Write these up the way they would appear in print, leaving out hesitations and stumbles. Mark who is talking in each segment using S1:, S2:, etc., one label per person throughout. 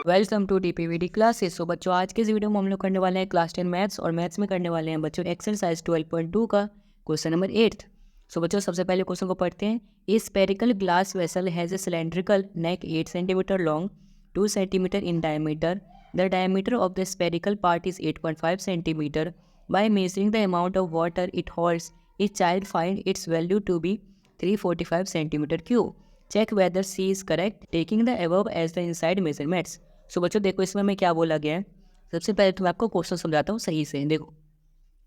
S1: Welcome to DPVD classes. So बच्चों, आज के इस वीडियो में हम लोग करने वाले हैं क्लास 10 मैथ्स और मैथ्स में करने वाले हैं बच्चों एक्सरसाइज 12.2 का क्वेश्चन नंबर 8। सो बच्चों, सबसे पहले क्वेश्चन को पढ़ते हैं। A spherical glass vessel has a cylindrical neck 8 centimetre long, 2 centimetre in diameter. The diameter of the spherical part is 8.5 centimetre. By measuring the amount of water it holds, each child find its value to be 345 centimeter cube. Check whether C is correct, taking the above as the inside measurements. सो बच्चों देखो, इसमें मैं क्या बोला गया है। सबसे पहले तो मैं आपको क्वेश्चन समझाता हूँ सही से। देखो,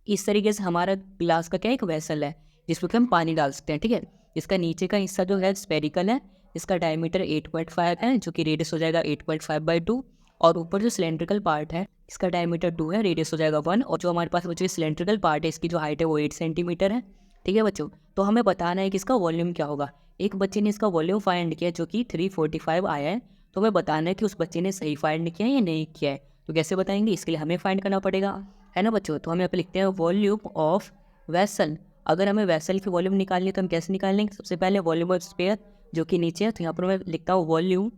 S1: इस तरीके से हमारा ग्लास का क्या एक वेसल है जिसमें कि हम पानी डाल सकते हैं, ठीक है। इसका नीचे का हिस्सा जो है स्पेरिकल है, इसका डायमीटर 8.5 है जो कि रेडियस हो जाएगा 8.5/2, और ऊपर जो सिलेंड्रिकल पार्ट है इसका डायमीटर 2 है, रेडियस हो जाएगा 1, और जो हमारे पास बच्चों सिलेंड्रिकल पार्ट है इसकी जो हाइट है वो 8 सेंटीमीटर है, ठीक है बच्चों। तो हमें बताना है कि इसका वॉल्यूम क्या होगा। एक बच्चे ने इसका वॉल्यूम फाइंड किया जो कि 345 आया है, तो हमें बताना है कि उस बच्चे ने सही फाइंड किया है या नहीं किया है। तो कैसे बताएंगे, इसके लिए हमें फाइंड करना पड़ेगा, है ना बच्चों। तो हम यहाँ पे लिखते हैं वॉल्यूम ऑफ वेसल। अगर हमें वेसल की वॉल्यूम निकालनी है तो हम कैसे निकालेंगे, सबसे पहले वॉल्यूम ऑफ स्पेयर जो कि नीचे है, तो यहाँ पर मैं लिखता हूँ वॉल्यूम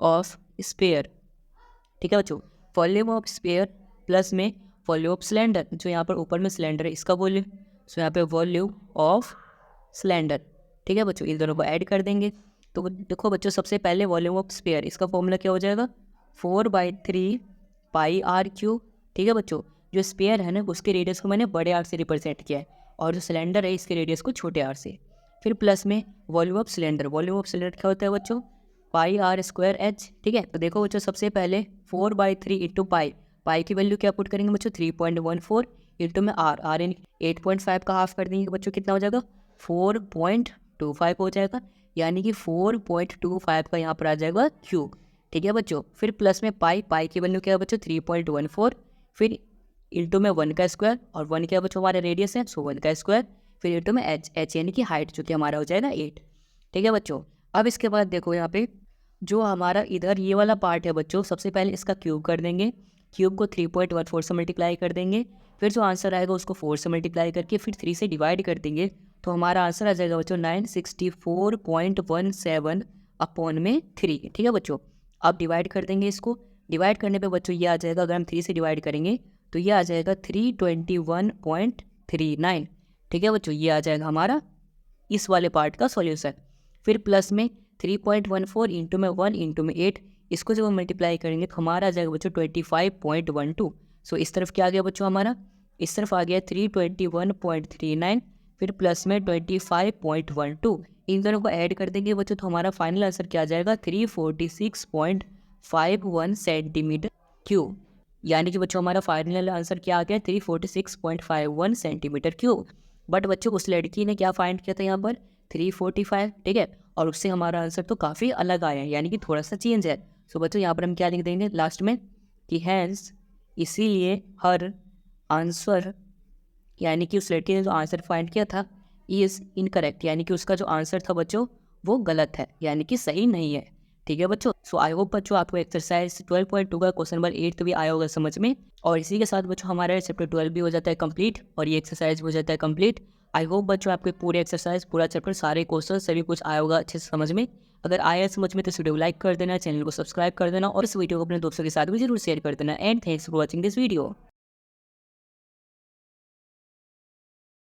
S1: ऑफ स्पेयर, ठीक है बच्चों। वॉल्यूम ऑफ स्पेयर प्लस में वॉल्यूम ऑफ सिलेंडर, जो यहाँ पर ऊपर में सिलेंडर है इसका वॉल्यूम, सो यहाँ पे वॉल्यूम ऑफ सिलेंडर, ठीक है बच्चों। इन दोनों को ऐड कर देंगे। तो देखो बच्चों, सबसे पहले वॉल्यूम ऑफ स्पेयर, इसका फॉर्मूला क्या हो जाएगा 4/3 पाई आर क्यूब, ठीक है बच्चों। जो स्पेयर है ना उसके रेडियस को मैंने बड़े आर से रिप्रेजेंट किया है, और जो सिलेंडर है इसके रेडियस को छोटे आर से। फिर प्लस में volume of cylinder, volume of cylinder क्या होता है बच्चों पाई आर स्क्वायर एच, ठीक है। तो देखो बच्चों, सबसे पहले 4/3 इंटू पाई की वैल्यू क्या पुट करेंगे बच्चों 3.14 इंटू में आर इन 8.5 का हाफ कर देंगे बच्चों, कितना हो जाएगा 4.25 हो जाएगा, यानी कि 4.25 का यहाँ पर आ जाएगा क्यूब, ठीक है बच्चों। फिर प्लस में पाई की वैल्यू क्या है बच्चों 3.14, फिर इंटू में 1 का स्क्वायर, और 1 क्या बच्चों हमारा रेडियस है, सो 1 का स्क्वायर, फिर इंटू में एच यानी कि हाइट जो कि हमारा हो जाएगा 8, ठीक है बच्चों। अब इसके बाद देखो यहाँ पे जो हमारा इधर ये वाला पार्ट है बच्चों, सबसे पहले इसका क्यूब कर देंगे। क्यूब को 3.14 से मल्टीप्लाई कर देंगे, फिर जो आंसर आएगा उसको 4 से मल्टीप्लाई करके फिर 3 से डिवाइड कर देंगे, तो हमारा आंसर आ जाएगा बच्चों 964.17 अपॉन में 3, ठीक है बच्चों। अब डिवाइड कर देंगे इसको, डिवाइड करने पे बच्चों ये आ जाएगा, अगर हम 3 से डिवाइड करेंगे तो ये आ जाएगा 321.39, ठीक है बच्चों। ये आ जाएगा हमारा इस वाले पार्ट का सॉल्यूशन। फिर प्लस में 3.14 इंटू में 1 इंटू में 8, इसको जब हम मल्टीप्लाई करेंगे तो हमारा आ जाएगा बच्चों 25.12। सो इस तरफ क्या आ गया बच्चों हमारा, इस तरफ आ गया 321.39, फिर प्लस में 25.12। इन दोनों को ऐड कर देंगे बच्चों, तो हमारा फाइनल आंसर क्या आ जाएगा 346.51 सेंटीमीटर क्यूब, यानी कि बच्चों हमारा फाइनल आंसर क्या आ गया 346.51 सेंटीमीटर क्यूब। बट बच्चों उस लड़की ने क्या फाइंड किया था यहाँ पर 345, ठीक है, और उससे हमारा आंसर तो काफ़ी अलग आया है, यानी कि थोड़ा सा चेंज है। सो बच्चों यहाँ पर हम क्या लिख देंगे लास्ट में कि हैंस, इसीलिए हर आंसर, यानी कि उस लड़की ने जो आंसर फाइंड किया था इज़ इनकरेक्ट, यानी कि उसका जो आंसर था बच्चों वो गलत है, यानी कि सही नहीं है, ठीक है बच्चों। सो आई होप बच्चों आपको एक्सरसाइज 12.2 का क्वेश्चन नंबर 8 तो भी आया होगा समझ में, और इसी के साथ बच्चों हमारा चैप्टर 12 भी हो जाता है कंप्लीट, और ये एक्सरसाइज हो जाता है कंप्लीट। आई होप बच्चों आपके पूरे एक्सरसाइज, पूरा चैप्टर, सारे क्वेश्चन सभी कुछ आया होगा अच्छे से समझ में। अगर आया समझ में तो इस वीडियो को लाइक कर देना, चैनल को सब्सक्राइब कर देना, और इस वीडियो को अपने दोस्तों के साथ भी जरूर शेयर कर देना। And thanks for watching this video.